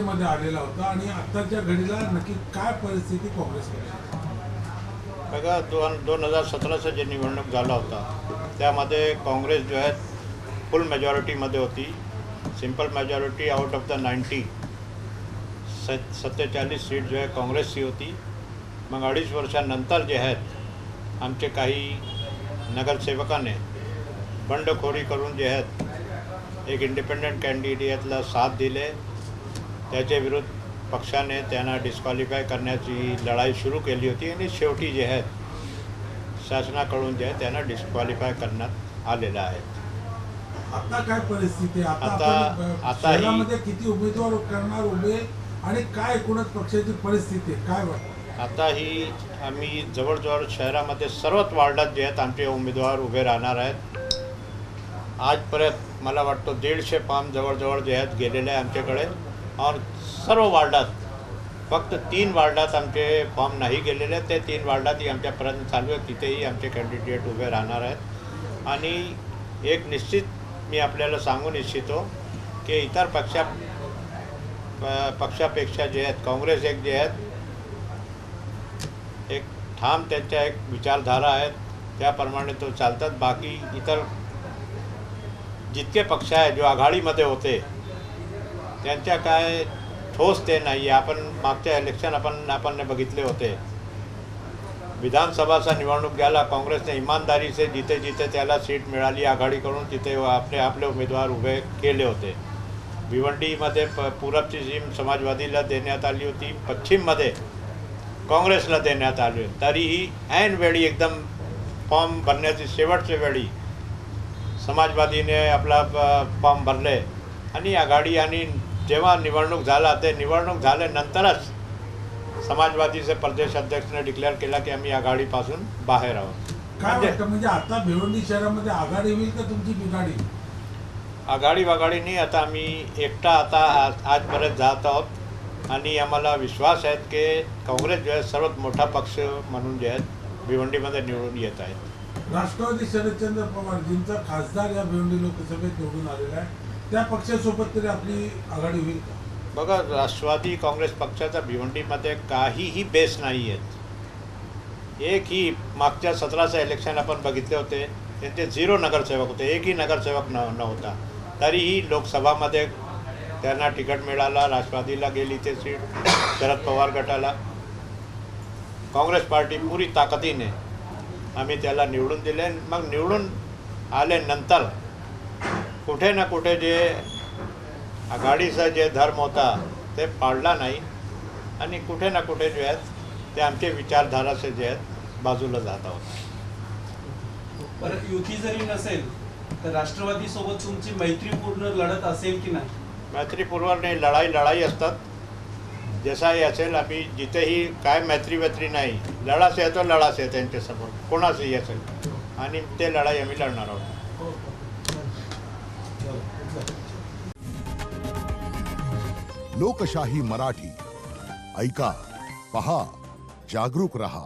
चर्चेमध्ये आलेला होता आणि आताच्या घडीला नक्की काय परिस्थिती काँग्रेसकडे? बघा 2017चा जे निवडणूक झाला होता त्यामध्ये काँग्रेस जो आहे फुल मेजॉरिटीमध्ये होती. Simple majority out of the 90 47 seat जो आहे काँग्रेसची होती. मग 2.5 वर्षानंतर जे आहेत आमचे काही नगरसेवकाने बंडखोरी करून जे आहेत एक इंडिपेंडंट कॅन्डिडेटला साथ दिले. त्याच्या विरुद्ध पक्षाने त्यांना डिस्क्वालिफाय करण्याची लढाई सुरू केली होती आणि शेवटी जे आहेत शासनाकडून जे आहे त्यांना डिस्क्वालिफाय करण्यात आलेलं आहे. आता काय परिस्थिती आहे? आता शहरामध्ये किती उमेदवार करणार उभे आणि काय एकूणच पक्षाची परिस्थिती आहे काय वाटतं? आता ही आम्ही जवळजवळ शहरामध्ये सर्वच वार्डात जे आहेत आमचे उमेदवार उभे राहणार आहेत. आजपर्यंत मला वाटतं 150 फॉर्म जवळजवळ जे आहेत गेलेले आहे आमच्याकडे और सर्व वार्डात फक्त 3 वार्डात आमचे फॉर्म नाही गेलेले आहेत. ते 3 वार्डातही आमच्यापर्यंत चालू आहे. तिथेही आमचे कॅन्डिडेट उभे राहणार आहेत. आणि एक निश्चित मी आपल्याला सांगू इच्छितो की इतर पक्षापेक्षा जे आहेत काँग्रेस एक जे आहेत एक ठाम त्यांच्या एक विचारधारा आहेत त्याप्रमाणे तो चालतात. बाकी इतर जितके पक्ष आहेत जो आघाडीमध्ये होते त्यांच्या काय ठोस ते नाही. आपण मागच्या इलेक्शन आपण बघितले होते. विधानसभाचा निवडणूक घ्यायला काँग्रेसने इमानदारी से जिथे जिथे त्याला सीट मिळाली आघाडीकडून तिथे आपले उमेदवार उभे केले होते. भिवंडीमध्ये पूरबची सीट समाजवादीला देण्यात आली होती. पश्चिममध्ये काँग्रेसला देण्यात आली. तरीही ऐन वेळी एकदम फॉर्म भरण्याची शेवटच्या वेळी समाजवादीने आपला फॉर्म भरले आणि आघाडी आणि जेव्हा निवडणूक झाला ते निवडणूक झाल्यानंतरच समाजवादीचे प्रदेश अध्यक्षने डिक्लेअर केला की आम्ही आघाडीपासून बाहेर आहोत. काय वाटतं म्हणजे आता भिवंडी शहरामध्ये आघाडी होईल का तुमची बिघाडी? आघाडी नाही. आता आम्ही एकटा आता आजपर्यंत जात आहोत आणि आम्हाला विश्वास आहे की काँग्रेस जो आहे सर्वात मोठा पक्ष म्हणून जे आहेत भिवंडीमध्ये निवडून येत आहेत. राष्ट्रवादी शरदचंद्र पवार जिंचा खासदार या भिवंडी लोकसभेत निवडून आलेला आहे त्या पक्षासोबत तरी आपली आघाडी होईल का? बघा राष्ट्रवादी काँग्रेस पक्षाचा भिवंडीमध्ये काहीही बेस नाही आहेत. एकही मागच्या 17चं इलेक्शन आपण बघितले होते त्यांचे 0 नगरसेवक होते. एकही नगरसेवक नव्हता. तरीही लोकसभामध्ये त्यांना तिकीट मिळाला. राष्ट्रवादीला गेली ते सीट शरद पवार गटाला. काँग्रेस पार्टी पुरी ताकदीने आम्ही त्याला निवडून दिले. मग निवडून आल्यानंतर कुठे ना कुठे जे आघाडीचा जे धर्म होता ते पाळला नाही आणि कुठे ना कुठे जे आहेत ते आमचे विचारधाराचे जे आहेत बाजूला जात आहोत. परत युती जरी नसेल तर राष्ट्रवादीसोबत तुमची मैत्रीपूर्ण लढत असेल की नाही? मैत्रीपूर्व नाही, लढाई असतात. जसाही असेल आम्ही जिथेही काय मैत्री नाही. लढाच आहे तो लढाच आहे त्यांच्यासमोर कोणाचंही असेल आणि ते लढाई आम्ही लढणार आहोत. लोकशाही मराठी ऐका, पहा, जागरूक रहा.